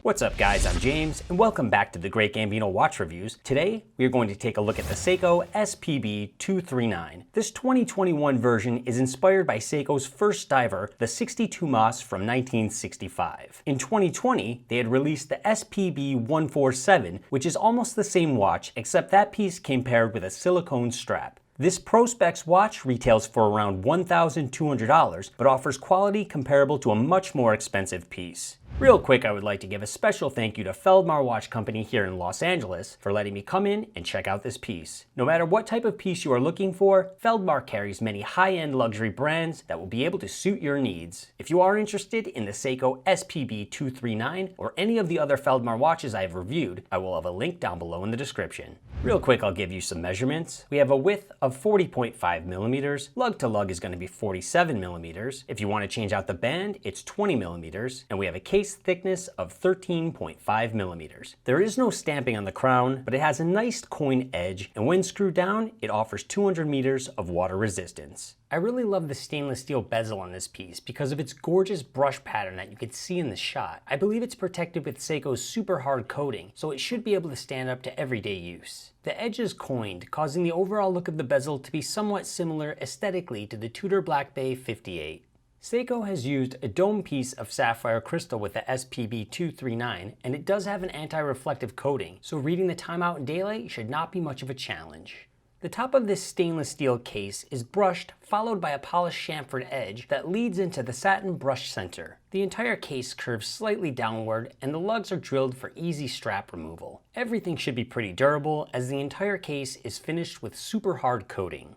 What's up guys, I'm James, and welcome back to the Great Gambino Watch Reviews. Today, we are going to take a look at the Seiko SPB239. This 2021 version is inspired by Seiko's first diver, the 62 Mas from 1965. In 2020, they had released the SPB147, which is almost the same watch, except that piece came paired with a silicone strap. This Pro Specs watch retails for around $1,200, but offers quality comparable to a much more expensive piece. Real quick, I would like to give a special thank you to Feldmar Watch Company here in Los Angeles for letting me come in and check out this piece. No matter what type of piece you are looking for, Feldmar carries many high-end luxury brands that will be able to suit your needs. If you are interested in the Seiko SPB239 or any of the other Feldmar watches I have reviewed, I will have a link down below in the description. Real quick, I'll give you some measurements. We have a width of 40.5 millimeters. Lug to lug is going to be 47 millimeters. If you want to change out the band, it's 20 millimeters. And we have a case thickness of 13.5 millimeters. There is no stamping on the crown, but it has a nice coin edge, and when screwed down, it offers 200 meters of water resistance. I really love the stainless steel bezel on this piece because of its gorgeous brush pattern that you can see in the shot. I believe it's protected with Seiko's super hard coating, so it should be able to stand up to everyday use. The edge is coined, causing the overall look of the bezel to be somewhat similar aesthetically to the Tudor Black Bay 58. Seiko has used a dome piece of sapphire crystal with the SPB239, and it does have an anti-reflective coating, so reading the time out in daylight should not be much of a challenge. The top of this stainless steel case is brushed, followed by a polished chamfered edge that leads into the satin brush center. The entire case curves slightly downward, and the lugs are drilled for easy strap removal. Everything should be pretty durable, as the entire case is finished with super hard coating.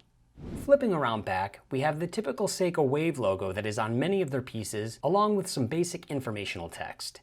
Flipping around back, we have the typical Seiko Wave logo that is on many of their pieces, along with some basic informational text.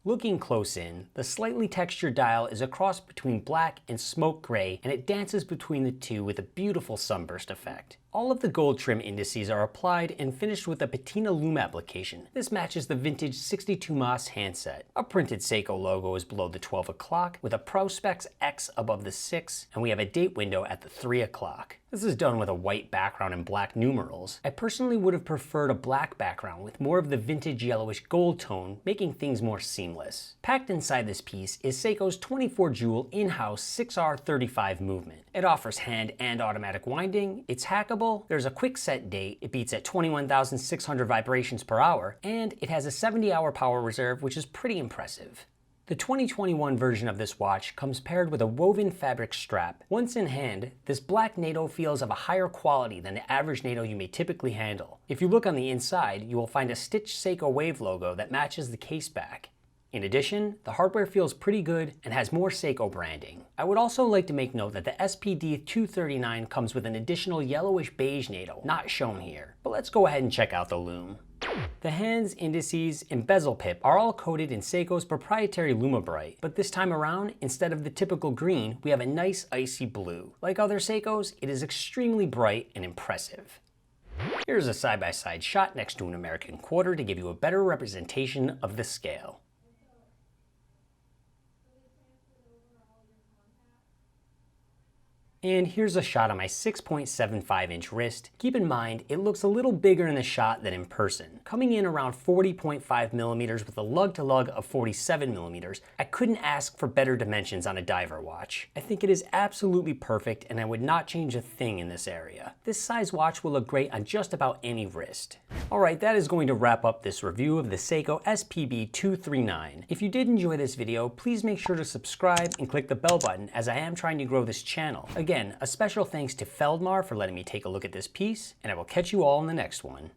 Looking close in, the slightly textured dial is a cross between black and smoke gray, and it dances between the two with a beautiful sunburst effect. All of the gold trim indices are applied and finished with a patina lume application. This matches the vintage 62 Mas handset. A printed Seiko logo is below the 12 o'clock with a Pro Specs X above the 6, and we have a date window at the 3 o'clock. This is done with a white background and black numerals. I personally would have preferred a black background with more of the vintage yellowish gold tone, making things more seamless. Packed inside this piece is Seiko's 24-jewel in-house 6R35 movement. It offers hand and automatic winding, it's hackable, there's a quick set date, it beats at 21,600 vibrations per hour, and it has a 70-hour power reserve, which is pretty impressive. The 2021 version of this watch comes paired with a woven fabric strap. Once in hand, this black NATO feels of a higher quality than the average NATO you may typically handle. If you look on the inside, you will find a stitched Seiko Wave logo that matches the case back. In addition, the hardware feels pretty good and has more Seiko branding. I would also like to make note that the SPB239 comes with an additional yellowish beige NATO, not shown here. But let's go ahead and check out the lume. The hands, indices, and bezel pip are all coated in Seiko's proprietary Lume Bright, but this time around, instead of the typical green, we have a nice icy blue. Like other Seikos, it is extremely bright and impressive. Here's a side-by-side shot next to an American quarter to give you a better representation of the scale. And here's a shot of my 6.75-inch wrist. Keep in mind, it looks a little bigger in the shot than in person. Coming in around 40.5 millimeters with a lug-to-lug of 47 millimeters, I couldn't ask for better dimensions on a diver watch. I think it is absolutely perfect, and I would not change a thing in this area. This size watch will look great on just about any wrist. Alright, that is going to wrap up this review of the Seiko SPB239. If you did enjoy this video, please make sure to subscribe and click the bell button, as I am trying to grow this channel. Again, a special thanks to Feldmar for letting me take a look at this piece, and I will catch you all in the next one.